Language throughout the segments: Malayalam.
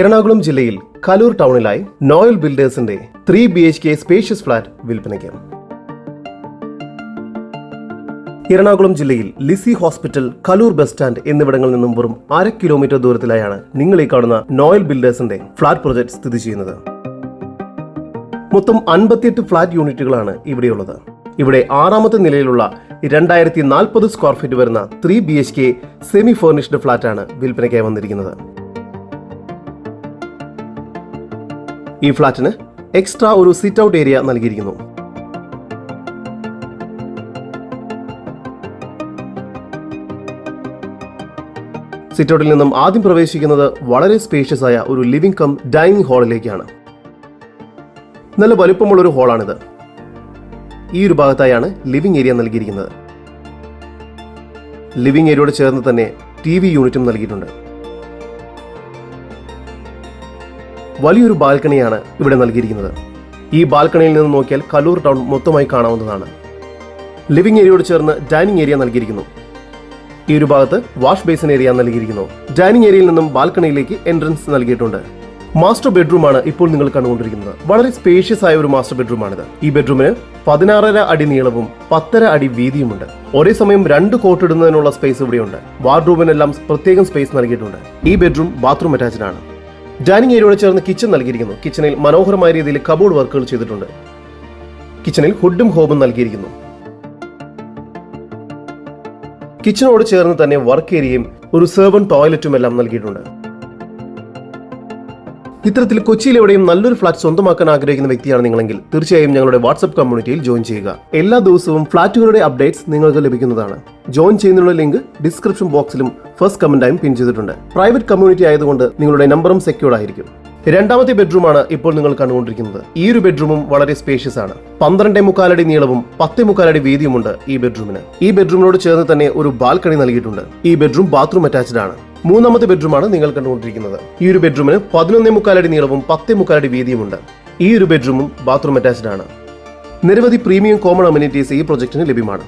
എറണാകുളം ജില്ലയിൽ കലൂർ ടൗണിലായി നോയൽ ബിൽഡേഴ്സിന്റെ 3 BHK സ്പേഷ്യസ് ഫ്ലാറ്റ് വിൽപ്പനയ്ക്ക്. എറണാകുളം ജില്ലയിൽ Lisie hospital, Kaloor bus stand എന്നിവിടങ്ങളിൽ നിന്നും വെറും 1/2 കിലോമീറ്റർ ദൂരത്തിലായാണ് നിങ്ങൾ ഈ കാണുന്ന നോയൽ ബിൽഡേഴ്സിന്റെ ഫ്ലാറ്റ് പ്രൊജക്ട് സ്ഥിതി ചെയ്യുന്നത്. മൊത്തം 58 ഫ്ലാറ്റ് യൂണിറ്റുകളാണ് ഇവിടെയുള്ളത്. ഇവിടെ 6ാമത്തെ നിലയിലുള്ള 2040 സ്ക്വയർ ഫീറ്റ് വരുന്ന 3 BHK സെമി ഫർണിഷ്ഡ് ഫ്ലാറ്റാണ് വിൽപ്പനയ്ക്കായി വന്നിരിക്കുന്നത്. ഈ ഫ്ലാറ്റിന് എക്സ്ട്രാ ഒരു സിറ്റ് ഔട്ട് ഏരിയ നൽകിയിരിക്കുന്നു. സിറ്റ് ഔട്ടിൽ നിന്നും ആദ്യം പ്രവേശിക്കുന്നത് വളരെ സ്പേഷ്യസ് ആയ ഒരു ലിവിംഗ് കം ഡൈനിങ് ഹാളിലേക്കാണ്. നല്ല വലുപ്പമുള്ള ഒരു ഹാളാണിത്. ഈ ഒരു ഭാഗത്തായാണ് ലിവിംഗ് ഏരിയ നൽകിയിരിക്കുന്നത്. ലിവിംഗ് ഏരിയയോട് ചേർന്ന് തന്നെ TV യൂണിറ്റും നൽകിയിട്ടുണ്ട്. വലിയൊരു ബാൽക്കണിയാണ് ഇവിടെ നൽകിയിരിക്കുന്നത്. ഈ ബാൽക്കണിയിൽ നിന്ന് നോക്കിയാൽ കലൂർ ടൗൺ മൊത്തമായി കാണാവുന്നതാണ്. ലിവിംഗ് ഏരിയയോട് ചേർന്ന് ഡൈനിങ് ഏരിയ നൽകിയിരിക്കുന്നു. ഈ ഒരു ഭാഗത്ത് വാഷ് ബേസിൻ ഏരിയ നൽകിയിരിക്കുന്നു. ഡൈനിങ് ഏരിയയിൽ നിന്നും ബാൽക്കണിയിലേക്ക് എൻട്രൻസ് നൽകിയിട്ടുണ്ട്. മാസ്റ്റർ ബെഡ്റൂമാണ് ഇപ്പോൾ നിങ്ങൾ കണ്ടുകൊണ്ടിരിക്കുന്നത്. വളരെ സ്പേഷ്യസ് ആയ ഒരു മാസ്റ്റർ ബെഡ്റൂമാണിത്. ഈ ബെഡ്റൂമിന് 16.5 അടി നീളവും 10.5 അടി വീതിയുമുണ്ട്. ഒരേ സമയം 2 കോട്ട് ഇടുന്നതിനുള്ള സ്പേസ് ഇവിടെയുണ്ട്. വാർഡ്രോബിനെല്ലാം പ്രത്യേകം സ്പേസ് നൽകിയിട്ടുണ്ട്. ഈ ബെഡ്റൂം ബാത്റൂം അറ്റാച്ച്ഡ് ആണ്. ഡൈനിങ് ഏരിയയോട് ചേർന്ന് കിച്ചൺ നൽകിയിരിക്കുന്നു. കിച്ചണിൽ മനോഹരമായ രീതിയിൽ കബോർഡ് വർക്കുകൾ ചെയ്തിട്ടുണ്ട്. കിച്ചണിൽ ഹുഡും ഹോബും നൽകിയിരിക്കുന്നു. കിച്ചണോട് ചേർന്ന് തന്നെ വർക്ക് ഏരിയയും ഒരു സെർവന്റ് ടോയ്ലറ്റും എല്ലാം നൽകിയിട്ടുണ്ട്. ഇത്തരത്തിൽ കൊച്ചിയിൽ എവിടെയും നല്ലൊരു ഫ്ലാറ്റ് സ്വന്തമാക്കാൻ ആഗ്രഹിക്കുന്ന വ്യക്തിയാണ് നിങ്ങളെങ്കിൽ തീർച്ചയായും ഞങ്ങളുടെ വാട്സ്ആപ്പ് കമ്മ്യൂണിറ്റിയിൽ ജോയിൻ ചെയ്യുക. എല്ലാ ദിവസവും ഫ്ലാറ്റുകളുടെ അപ്ഡേറ്റ്സ് നിങ്ങൾക്ക് ലഭിക്കുന്നതാണ്. ജോയിൻ ചെയ്യുന്നതിനുള്ള ലിങ്ക് ഡിസ്ക്രിപ്ഷൻ ബോക്സിലും ഫസ്റ്റ് കമന്റായും പിൻ ചെയ്തിട്ടുണ്ട്. പ്രൈവറ്റ് കമ്മ്യൂണിറ്റി ആയതുകൊണ്ട് നിങ്ങളുടെ നമ്പറും സെക്യൂർഡ് ആയിരിക്കും. 2ാമത്തെ ബെഡ്റൂമാണ് ഇപ്പോൾ നിങ്ങൾ കണ്ടുകൊണ്ടിരിക്കുന്നത്. ഈ ഒരു ബെഡ്റൂമും വളരെ സ്പേഷ്യസ് ആണ്. 12.25 അടി നീളവും 10.25 അടി വീതിയുമുണ്ട് ഈ ബെഡ്റൂമിന്. ഈ ബെഡ്റൂമിനോട് ചേർന്ന് തന്നെ ഒരു ബാൽക്കണി നൽകിയിട്ടുണ്ട്. ഈ ബെഡ്റൂം ബാത്റൂം അറ്റാച്ച്ഡ് ആണ്. 3ാമത്തെ ബെഡ്റൂമാണ് നിങ്ങൾ കണ്ടുകൊണ്ടിരിക്കുന്നത്. ഈ ഒരു ബെഡ്റൂമിന് 11.25 അടി നീളവും 10.25 അടി വീതിയുമുണ്ട്. ഈ ഒരു ബെഡ്റൂമും ബാത്റൂം അറ്റാച്ച്ഡ് ആണ്. നിരവധി പ്രീമിയം കോമൺ അമ്യൂണിറ്റീസ് ഈ പ്രൊജക്ടിന് ലഭ്യമാണ്.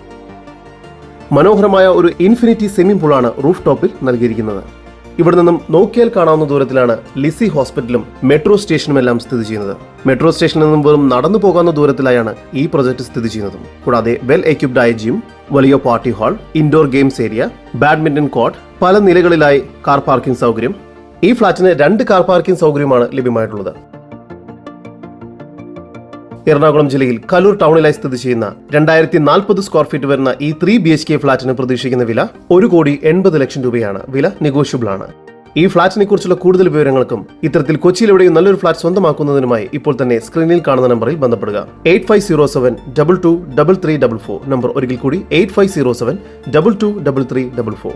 മനോഹരമായ ഒരു ഇൻഫിനിറ്റി സ്വിമ്മിംഗ് പൂളാണ് റൂഫ് ടോപ്പിൽ നൽകിയിരിക്കുന്നത്. ഇവിടെ നിന്നും നോക്കിയാൽ കാണാവുന്ന ദൂരത്തിലാണ് ലിസി ഹോസ്പിറ്റലും മെട്രോ സ്റ്റേഷനും എല്ലാം സ്ഥിതി ചെയ്യുന്നത്. മെട്രോ സ്റ്റേഷനിൽ നിന്നും വെറും നടന്നു പോകാവുന്ന ദൂരത്തിലായാണ് ഈ പ്രൊജക്ട് സ്ഥിതി ചെയ്യുന്നത്. കൂടാതെ വെൽ എക്യുപ്ഡ് ആയ ജിം, വലിയ party hall, indoor games area, badminton court, പല നിലകളിലായി കാർ പാർക്കിംഗ് സൗകര്യം. ഈ ഫ്ളാറ്റിന് 2 കാർ പാർക്കിംഗ് സൗകര്യമാണ് ലഭ്യമായിട്ടുള്ളത്. എറണാകുളം ജില്ലയിൽ കലൂർ ടൗണിലായി സ്ഥിതി ചെയ്യുന്ന 2040 സ്ക്വയർ ഫീറ്റ് വരുന്ന ഈ 3 BHK ഫ്ളാറ്റിന് പ്രതീക്ഷിക്കുന്ന വില 1,80 ലക്ഷം രൂപയാണ്. വില നെഗോഷ്യബിൾ ആണ്. ഈ ഫ്ളാറ്റിനെ കുറിച്ചുള്ള കൂടുതൽ വിവരങ്ങൾക്കും ഇത്തരത്തിൽ കൊച്ചിയിൽ എവിടെയും നല്ലൊരു ഫ്ളാറ്റ് സ്വന്തമാക്കുന്നതിനുമായി ഇപ്പോൾ തന്നെ സ്ക്രീനിൽ കാണുന്ന നമ്പറിൽ ബന്ധപ്പെടുക. 8507223344 നമ്പർ ഒരിക്കൽ കൂടി 8507223344.